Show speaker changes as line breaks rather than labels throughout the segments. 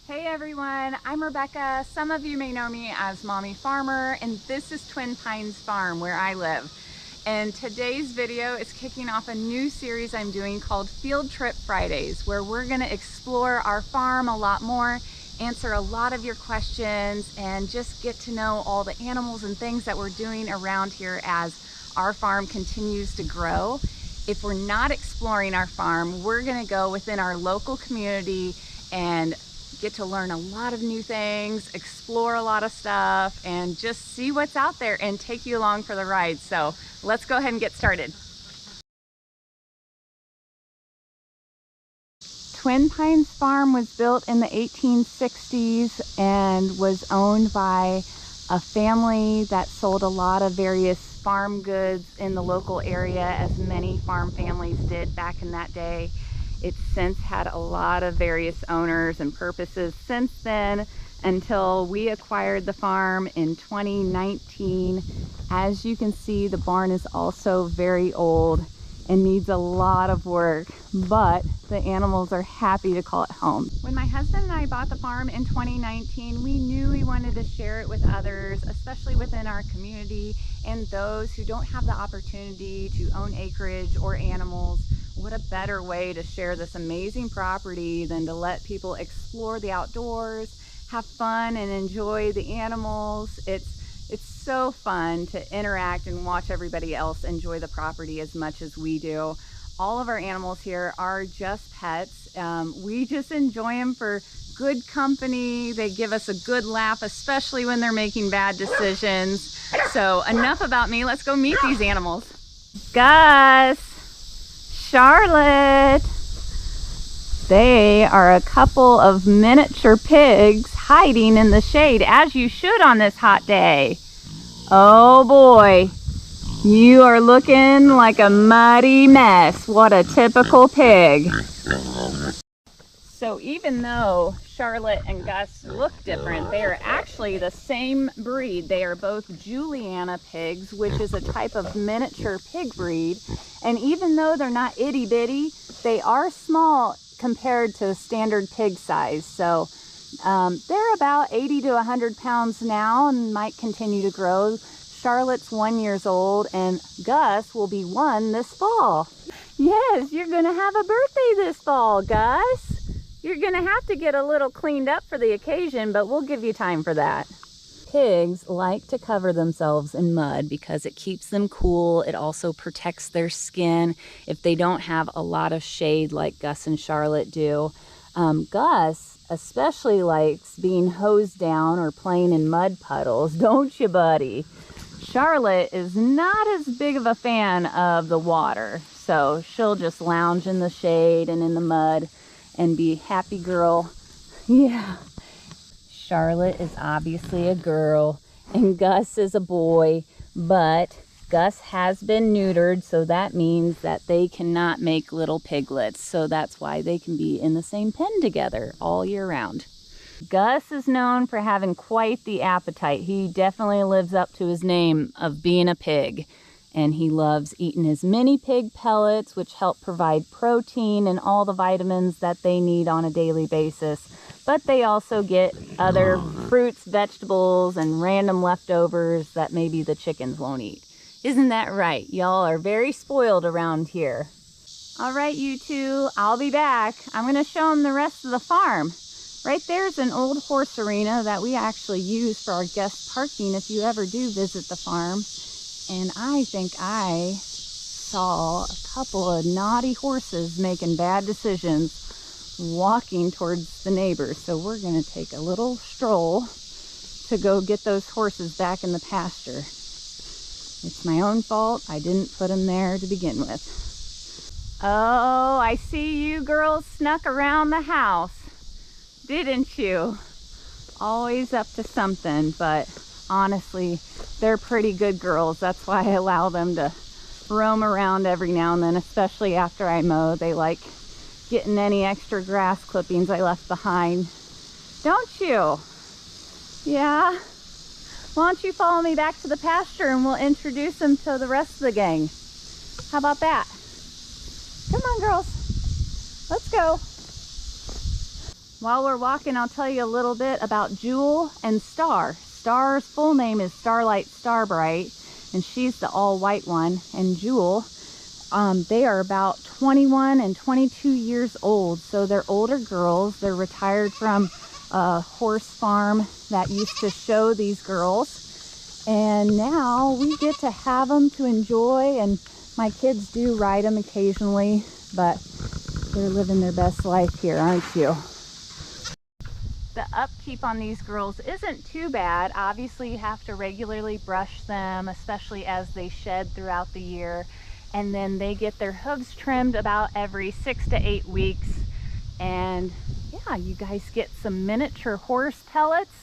Hey everyone, I'm Rebecca. Some of you may know me as MommyFarmer, and this is Twin Pines Farm where I live. And today's video is kicking off a new series I'm doing called Field Trip Fridays, where we're going to explore our farm a lot more, answer a lot of your questions, and just get to know all the animals and things that we're doing around here as our farm continues to grow. If we're not exploring our farm, we're going to go within our local community and get to learn a lot of new things, explore a lot of stuff, and just see what's out there and take you along for the ride. So let's go ahead and get started. Twin Pines Farm was built in the 1860s and was owned by a family that sold a lot of various farm goods in the local area, as many farm families did back in that day. It's since had a lot of various owners and purposes since then, until we acquired the farm in 2019. As you can see, the barn is also very old and needs a lot of work, but the animals are happy to call it home. When my husband and I bought the farm in 2019, we knew we wanted to share it with others, especially within our community and those who don't have the opportunity to own acreage or animals. What a better way to share this amazing property than to let people explore the outdoors, have fun and enjoy the animals. It's so fun to interact and watch everybody else enjoy the property as much as we do. All of our animals here are just pets. We just enjoy them for good company. They give us a good laugh, especially when they're making bad decisions. So enough about me. Let's go meet these animals. Gus, Charlotte. They are a couple of miniature pigs hiding in the shade, as you should on this hot day. Oh boy, you are looking like a muddy mess. What a typical pig. So even though Charlotte and Gus look different, they are actually the same breed. They are both Juliana pigs, which is a type of miniature pig breed. And even though they're not itty bitty, they are small compared to standard pig size. So they're about 80 to 100 pounds now and might continue to grow. Charlotte's 1 year old and Gus will be 1 this fall. Yes, you're gonna have a birthday this fall, Gus. You're gonna have to get a little cleaned up for the occasion, but we'll give you time for that. Pigs like to cover themselves in mud because it keeps them cool. It also protects their skin if they don't have a lot of shade like Gus and Charlotte do. Gus especially likes being hosed down or playing in mud puddles, don't you, buddy? Charlotte is not as big of a fan of the water, so she'll just lounge in the shade and in the mud and be a happy girl. Yeah. Charlotte is obviously a girl and Gus is a boy, but Gus has been neutered, so that means that they cannot make little piglets. So that's why they can be in the same pen together all year round. Gus is known for having quite the appetite. He definitely lives up to his name of being a pig. And he loves eating his mini pig pellets, which help provide protein and all the vitamins that they need on a daily basis. But they also get other fruits, vegetables, and random leftovers that maybe the chickens won't eat. Isn't that right? Y'all are very spoiled around here. All right, you two, I'll be back. I'm gonna show them the rest of the farm. Right there's an old horse arena that we actually use for our guest parking if you ever do visit the farm. And I think I saw a couple of naughty horses making bad decisions walking towards the neighbors. So we're going to take a little stroll to go get those horses back in the pasture. It's my own fault. I didn't put them there to begin with. Oh, I see you girls snuck around the house, didn't you? Always up to something, but honestly, they're pretty good girls. That's why I allow them to roam around every now and then, especially after I mow. They like getting any extra grass clippings I left behind. Don't you? Yeah? Why don't you follow me back to the pasture and we'll introduce them to the rest of the gang. How about that? Come on, girls. Let's go. While we're walking, I'll tell you a little bit about Jewel and Star. Star's full name is Starlight Starbright, and she's the all-white one. And Jewel, they are about 21 and 22 years old, so they're older girls. They're retired from a horse farm that used to show these girls, and now we get to have them to enjoy, and my kids do ride them occasionally, but they're living their best life here, aren't you? The upkeep on these girls isn't too bad. Obviously, you have to regularly brush them, especially as they shed throughout the year. And then they get their hooves trimmed about every 6 to 8 weeks. And yeah, you guys get some miniature horse pellets,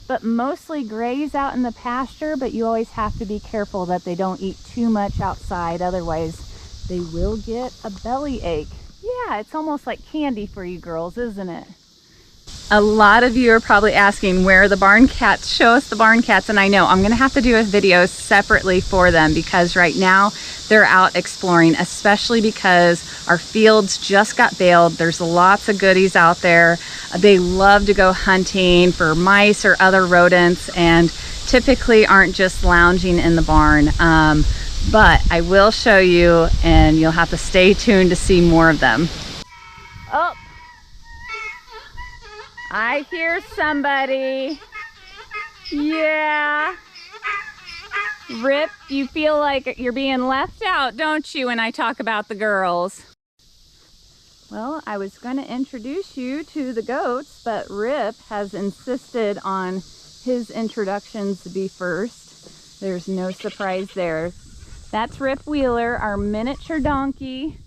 but mostly graze out in the pasture. But you always have to be careful that they don't eat too much outside. Otherwise, they will get a belly ache. Yeah, it's almost like candy for you girls, isn't it? A lot of you are probably asking, where are the barn cats? Show us the barn cats. And I know I'm gonna have to do a video separately for them, because right now they're out exploring, especially because our fields just got baled. There's lots of goodies out there. They love to go hunting for mice or other rodents, and typically aren't just lounging in the barn. But I will show you, and you'll have to stay tuned to see more of them. Oh, I hear somebody. Yeah. Rip, you feel like you're being left out, don't you, when I talk about the girls? Well, I was going to introduce you to the goats, but Rip has insisted on his introductions to be first. There's no surprise there. That's Rip Wheeler, our miniature donkey.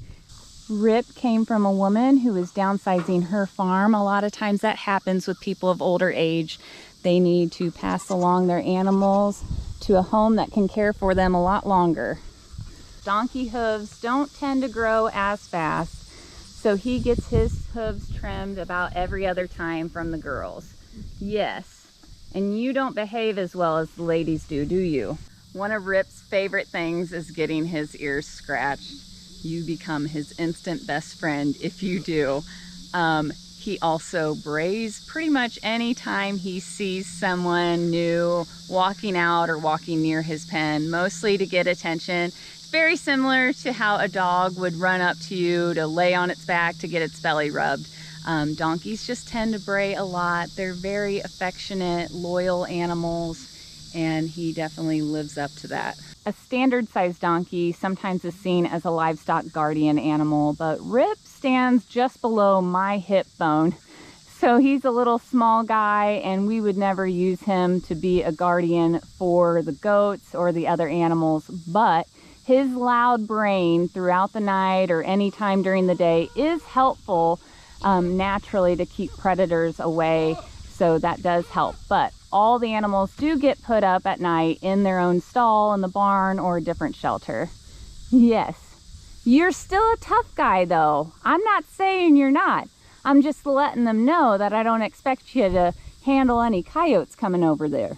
Rip came from a woman who was downsizing her farm. A lot of times that happens with people of older age. They need to pass along their animals to a home that can care for them a lot longer. Donkey hooves don't tend to grow as fast, so he gets his hooves trimmed about every other time from the girls. Yes, and you don't behave as well as the ladies do you? One of Rip's favorite things is getting his ears scratched. You become his instant best friend if you do. He also brays pretty much anytime he sees someone new walking out or walking near his pen, mostly to get attention. It's very similar to how a dog would run up to you to lay on its back to get its belly rubbed. Donkeys just tend to bray a lot. They're very affectionate, loyal animals, and he definitely lives up to that. A standard-sized donkey sometimes is seen as a livestock guardian animal, but Rip stands just below my hip bone. So he's a little small guy, and we would never use him to be a guardian for the goats or the other animals, but his loud braying throughout the night or any time during the day is helpful naturally to keep predators away, so that does help. But all the animals do get put up at night in their own stall in the barn or a different shelter. Yes, you're still a tough guy though. I'm not saying you're not. I'm just letting them know that I don't expect you to handle any coyotes coming over there.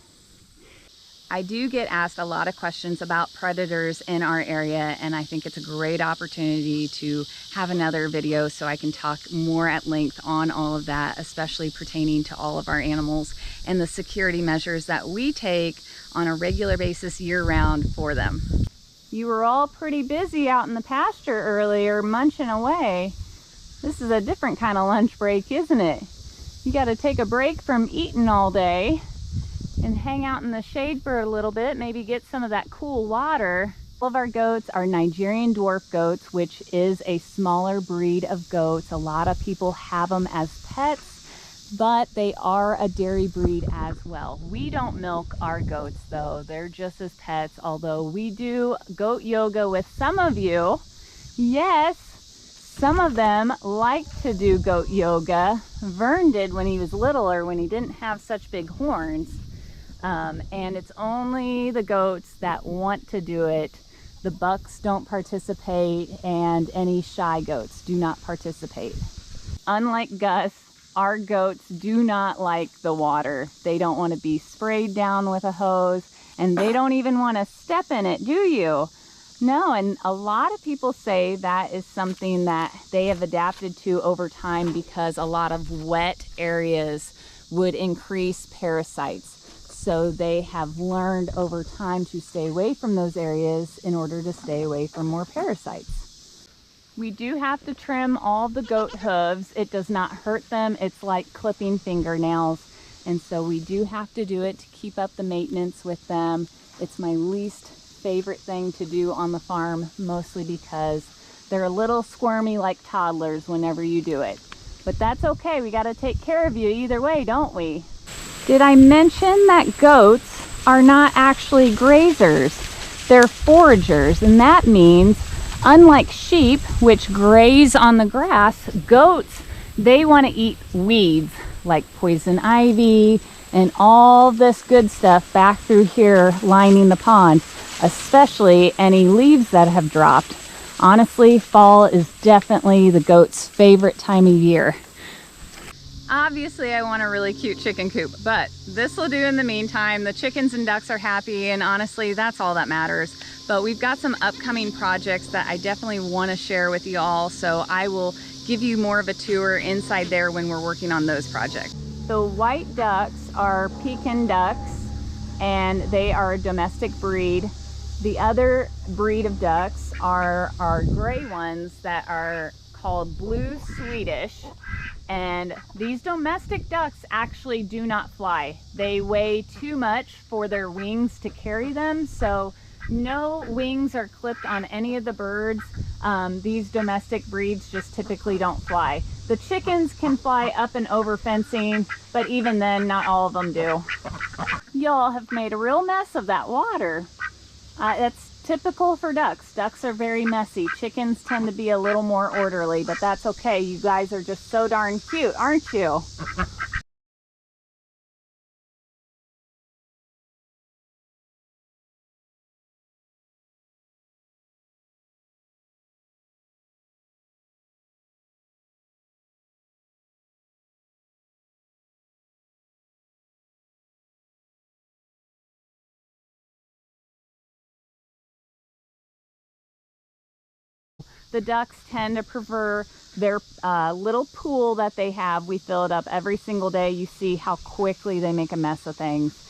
I do get asked a lot of questions about predators in our area, and I think it's a great opportunity to have another video so I can talk more at length on all of that, especially pertaining to all of our animals and the security measures that we take on a regular basis year-round for them. You were all pretty busy out in the pasture earlier, munching away. This is a different kind of lunch break, isn't it? You got to take a break from eating all day and hang out in the shade for a little bit, maybe get some of that cool water. All of our goats are Nigerian dwarf goats, which is a smaller breed of goats. A lot of people have them as pets, but they are a dairy breed as well. We don't milk our goats though. They're just as pets, although we do goat yoga with some of you. Yes, some of them like to do goat yoga. Vern did when he was littler, when he didn't have such big horns. And it's only the goats that want to do it. The bucks don't participate, and any shy goats do not participate. Unlike Gus, our goats do not like the water. They don't want to be sprayed down with a hose, and they don't even want to step in it, do you? No, and a lot of people say that is something that they have adapted to over time because a lot of wet areas would increase parasites. So they have learned over time to stay away from those areas in order to stay away from more parasites. We do have to trim all the goat hooves. It does not hurt them. It's like clipping fingernails. And so we do have to do it to keep up the maintenance with them. It's my least favorite thing to do on the farm, mostly because they're a little squirmy like toddlers whenever you do it. But that's okay. We got to take care of you either way, don't we? Did I mention that goats are not actually grazers? They're foragers, and that means unlike sheep, which graze on the grass, goats, they want to eat weeds like poison ivy and all this good stuff back through here lining the pond, especially any leaves that have dropped. Honestly, fall is definitely the goats' favorite time of year. Obviously, I want a really cute chicken coop, but this will do in the meantime. The chickens and ducks are happy, and honestly, that's all that matters. But we've got some upcoming projects that I definitely want to share with you all, so I will give you more of a tour inside there when we're working on those projects. The white ducks are Pekin ducks, and they are a domestic breed. The other breed of ducks are our gray ones that are called blue Swedish. And these domestic ducks actually do not fly. They weigh too much for their wings to carry them, so no wings are clipped on any of the birds. These domestic breeds just typically don't fly. The chickens can fly up and over fencing, but even then, not all of them do. Y'all have made a real mess of that water. That's typical for ducks. Ducks are very messy. Chickens tend to be a little more orderly, but that's okay. You guys are just so darn cute, aren't you? The ducks tend to prefer their little pool that they have. We fill it up every single day. You see how quickly they make a mess of things.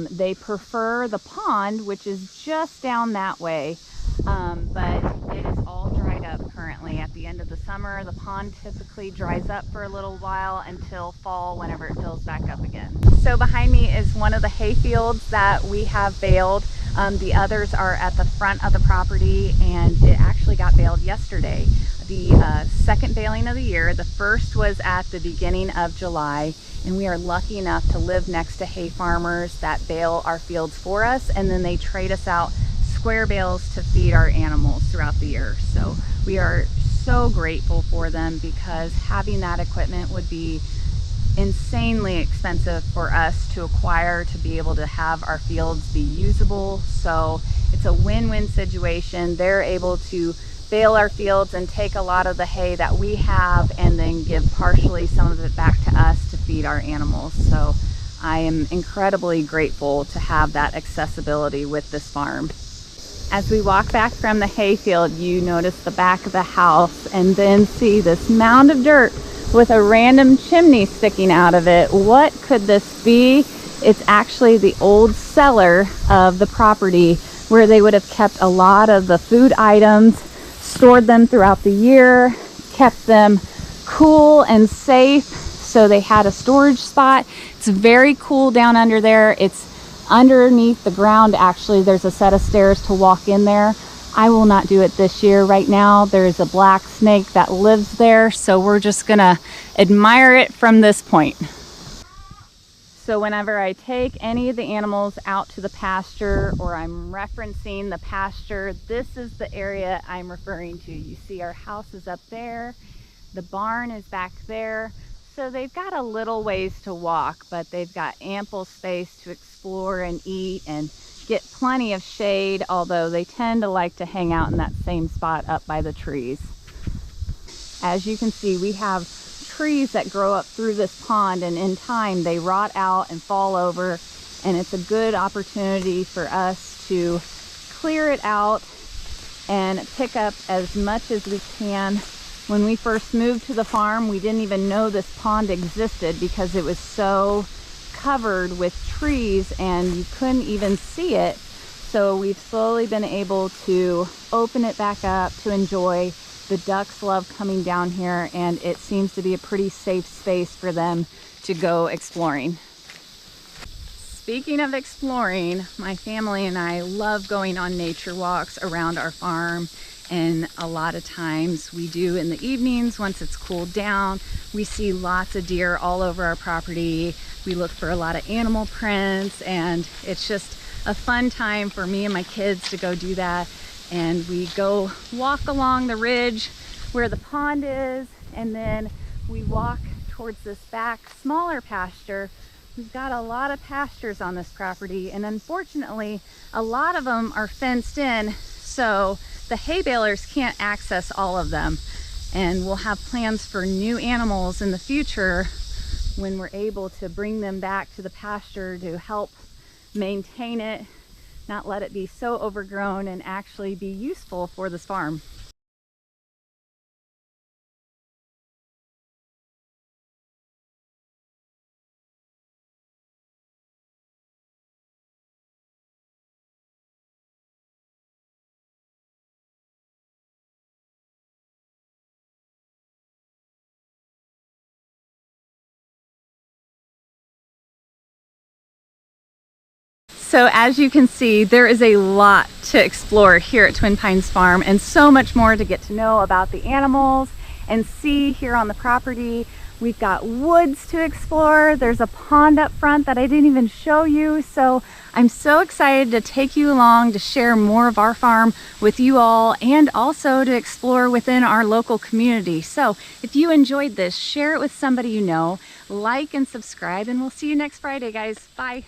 They prefer the pond, which is just down that way, but it is all dried up currently. At the end of the summer, the pond typically dries up for a little while until fall, whenever it fills back up again. So behind me is one of the hay fields that we have baled. The others are at the front of the property, and it actually got baled yesterday. The second baling of the year. The first was at the beginning of July, and we are lucky enough to live next to hay farmers that bale our fields for us, and then they trade us out square bales to feed our animals throughout the year. So we are so grateful for them, because having that equipment would be insanely expensive for us to acquire to be able to have our fields be usable. So it's a win-win situation. They're able to bale our fields and take a lot of the hay that we have and then give partially some of it back to us to feed our animals. So I am incredibly grateful to have that accessibility with this farm. As we walk back from the hay field, you notice the back of the house and then see this mound of dirt with a random chimney sticking out of it. What could this be? It's actually the old cellar of the property, where they would have kept a lot of the food items, stored them throughout the year, kept them cool and safe, so they had a storage spot. It's very cool down under there. It's underneath the ground. Actually, there's a set of stairs to walk in there. I will not do it this year. Right now, there's a black snake that lives there, so we're just gonna admire it from this point. So whenever I take any of the animals out to the pasture, or I'm referencing the pasture, this is the area I'm referring to. You see our house is up there, the barn is back there, so they've got a little ways to walk, but they've got ample space to explore and eat and get plenty of shade, although they tend to like to hang out in that same spot up by the trees. As you can see, we have trees that grow up through this pond, and in time they rot out and fall over, and it's a good opportunity for us to clear it out and pick up as much as we can. When we first moved to the farm, we didn't even know this pond existed because it was so covered with trees and you couldn't even see it. So we've slowly been able to open it back up to enjoy. The ducks love coming down here, and it seems to be a pretty safe space for them to go exploring. Speaking of exploring, my family and I love going on nature walks around our farm, and a lot of times we do in the evenings once it's cooled down. We see lots of deer all over our property. We look for a lot of animal prints, and it's just a fun time for me and my kids to go do that. And we go walk along the ridge where the pond is, and then we walk towards this back smaller pasture. We've got a lot of pastures on this property, and unfortunately a lot of them are fenced in, so the hay balers can't access all of them. And we'll have plans for new animals in the future when we're able to bring them back to the pasture to help maintain it, not let it be so overgrown, and actually be useful for this farm. So as you can see, there is a lot to explore here at Twin Pines Farm, and so much more to get to know about the animals and see here on the property. We've got woods to explore. There's a pond up front that I didn't even show you. So I'm so excited to take you along to share more of our farm with you all, and also to explore within our local community. So if you enjoyed this, share it with somebody you know, like and subscribe, and we'll see you next Friday, guys. Bye.